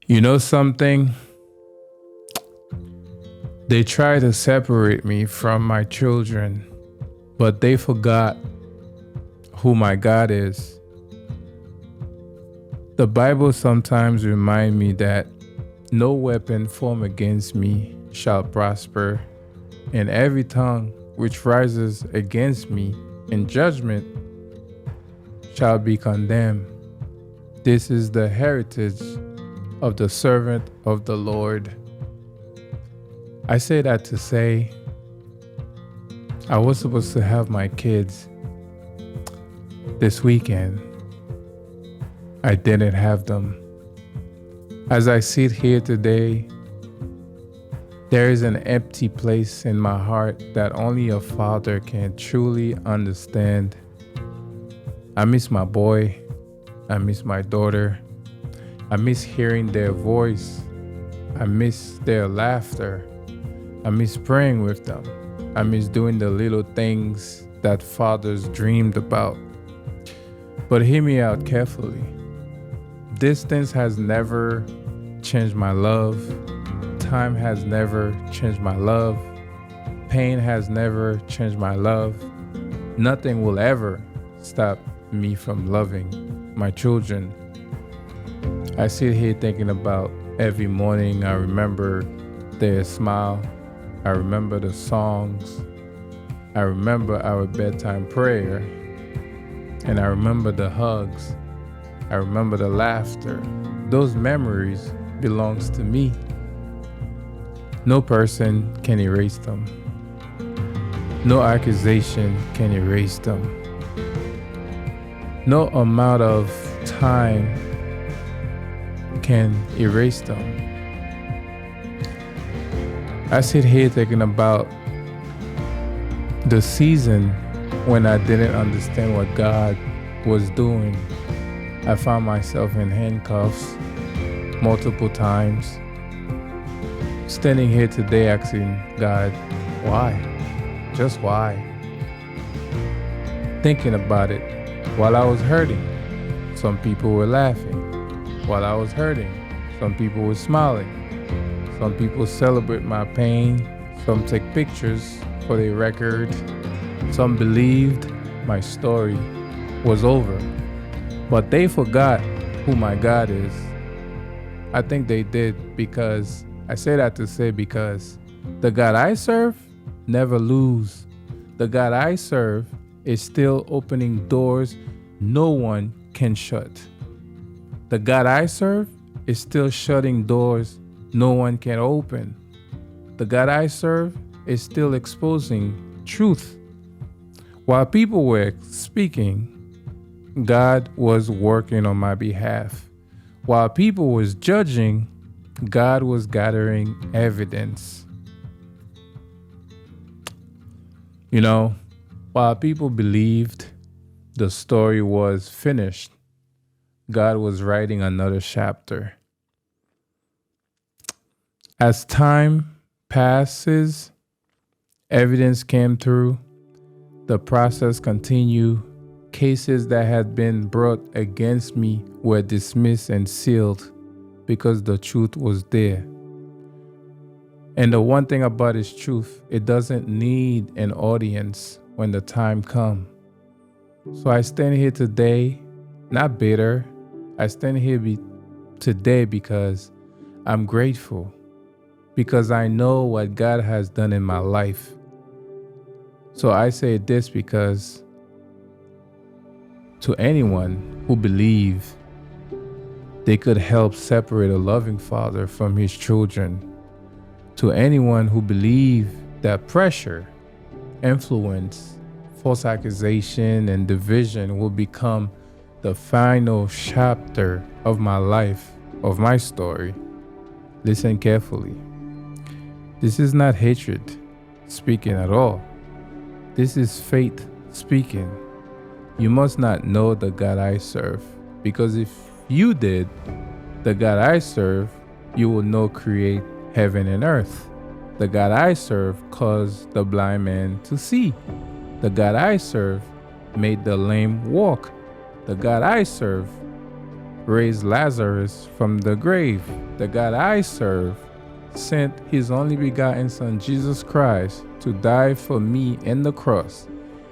You know something? They try to separate me from my children, but they forgot who my God is. The Bible sometimes reminds me that no weapon formed against me shall prosper, and every tongue which rises against me in judgment shall be condemned. This is the heritage of the servant of the Lord. I say that to say I was supposed to have my kids this weekend. I didn't have them. As I sit here today, there is an empty place in my heart that only a father can truly understand. I miss my boy. I miss my daughter. I miss hearing their voice. I miss their laughter. I miss praying with them. I miss doing the little things that fathers dreamed about. But hear me out carefully. Distance has never changed my love. Time has never changed my love. Pain has never changed my love. Nothing will ever stop me from loving my children. I sit here thinking about every morning. I remember their smile. I remember the songs. I remember our bedtime prayer. And I remember the hugs. I remember the laughter. Those memories belongs to me. No person can erase them. No accusation can erase them. No amount of time can erase them. I sit here thinking about the season when I didn't understand what God was doing. I found myself in handcuffs multiple times. Standing here today asking God, why? Just why? Thinking about it while I was hurting. Some people were laughing. While I was hurting, some people were smiling. Some people celebrate my pain. Some take pictures for their record. Some believed my story was over. But they forgot who my God is. I think they did because, I say that to say because the God I serve never lose. The God I serve is still opening doors no one can shut. The God I serve is still shutting doors no one can open. The God I serve is still exposing truth. While people were speaking, God was working on my behalf. While people was judging, God was gathering evidence. You know, while people believed the story was finished, God was writing another chapter. As time passes, evidence came through, the process continued. Cases that had been brought against me were dismissed and sealed because the truth was there. And the one thing about is truth, it doesn't need an audience when the time comes. So I stand here today, not bitter. I stand here today because I'm grateful, because I know what God has done in my life. So I say this because to anyone who believe they could help separate a loving father from his children, to anyone who believe that pressure, influence, false accusation, and division will become the final chapter of my life, of my story, listen carefully. This is not hatred speaking at all. This is faith speaking. You must not know the God I serve, because if you did, the God I serve, you will know create heaven and earth. The God I serve caused the blind man to see. The God I serve made the lame walk. The God I serve raised Lazarus from the grave. The God I serve sent his only begotten Son, Jesus Christ, to die for me in the cross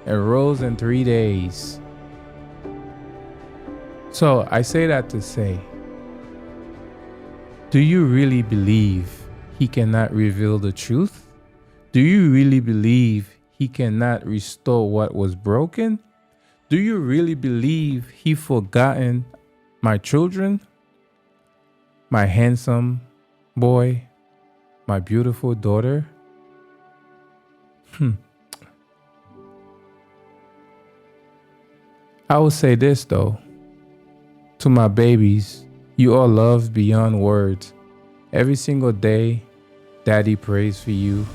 and rose in 3 days. So I say that to say, do you really believe he cannot reveal the truth? Do you really believe he cannot restore what was broken? Do you really believe he forgotten my children, my handsome boy, my beautiful daughter? I will say this though, to my babies, you are loved beyond words. Every single day, Daddy prays for you.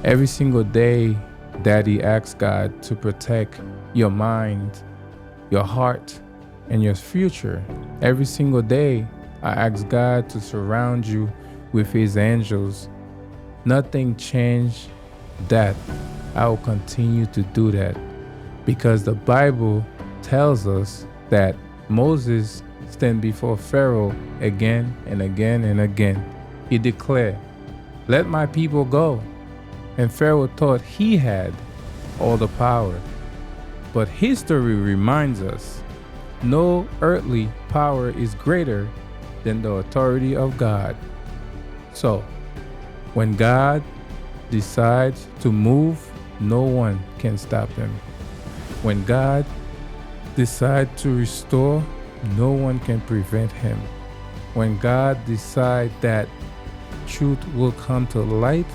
Every single day, Daddy asks God to protect your mind, your heart, and your future. Every single day, I ask God to surround you with his angels. Nothing changed that. I will continue to do that because the Bible tells us that Moses stand before Pharaoh again and again and again. He declared, "Let my people go." And Pharaoh thought he had all the power. But history reminds us, no earthly power is greater than the authority of God. So, when God decides to move, no one can stop him. When God decides to restore, no one can prevent him. When God decides that truth will come to light,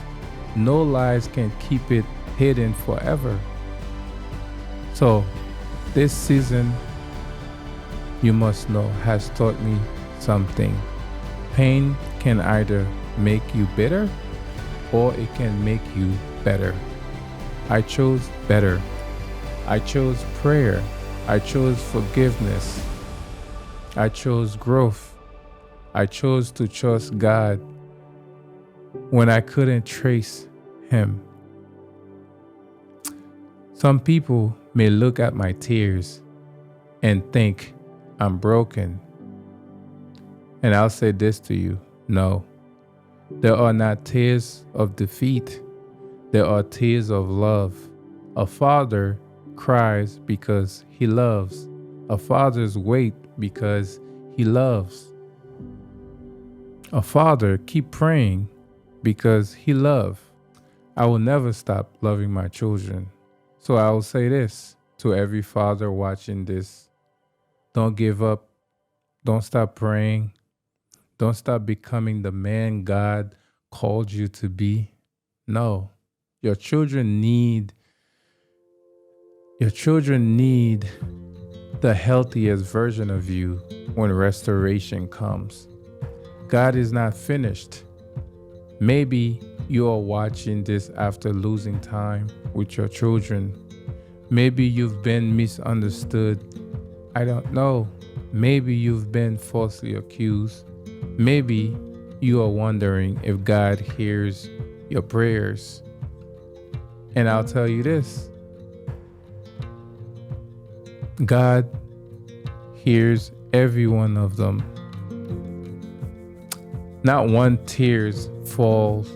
no lies can keep it hidden forever. So, this season, you must know, has taught me something. Pain can either make you bitter or it can make you better. I chose better. I chose prayer. I chose forgiveness. I chose growth. I chose to trust God when I couldn't trace him. Some people may look at my tears and think I'm broken. And I'll say this to you, no. There are not tears of defeat. There are tears of love. A father cries because he loves. A father's wait because he loves. A father keep praying because he loves. I will never stop loving my children. So I will say this to every father watching this. Don't give up. Don't stop praying. Don't stop becoming the man God called you to be. No, your children need the healthiest version of you when restoration comes. God is not finished. Maybe you are watching this after losing time with your children. Maybe you've been misunderstood. I don't know. Maybe you've been falsely accused. Maybe you are wondering if God hears your prayers. And I'll tell you this. God hears every one of them. Not one tear falls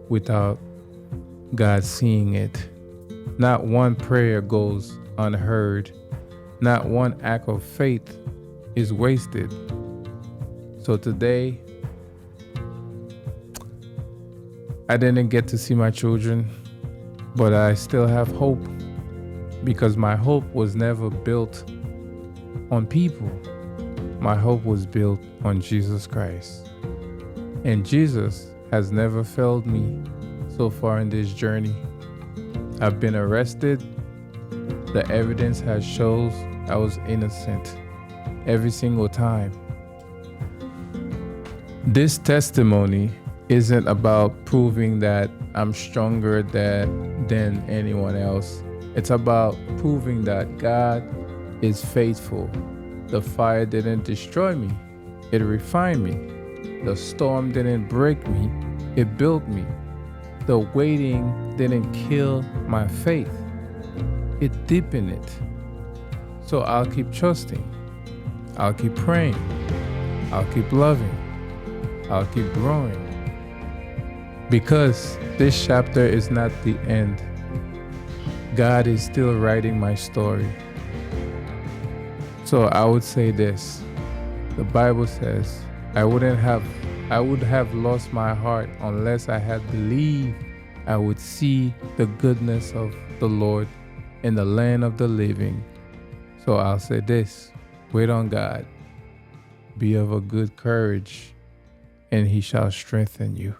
without God seeing it. Not one prayer goes unheard. Not one act of faith is wasted. So today, I didn't get to see my children, but I still have hope because my hope was never built on people. My hope was built on Jesus Christ. And Jesus has never failed me so far in this journey. I've been arrested. The evidence has shown I was innocent every single time. This testimony isn't about proving that I'm stronger than anyone else. It's about proving that God is faithful. The fire didn't destroy me. It refined me. The storm didn't break me. It built me. The waiting didn't kill my faith. It deepened it. So I'll keep trusting. I'll keep praying. I'll keep loving. I'll keep growing. Because this chapter is not the end. God is still writing my story. So I would say this. The Bible says, I would have lost my heart unless I had believed I would see the goodness of the Lord in the land of the living. So I'll say this, wait on God, be of a good courage, and he shall strengthen you.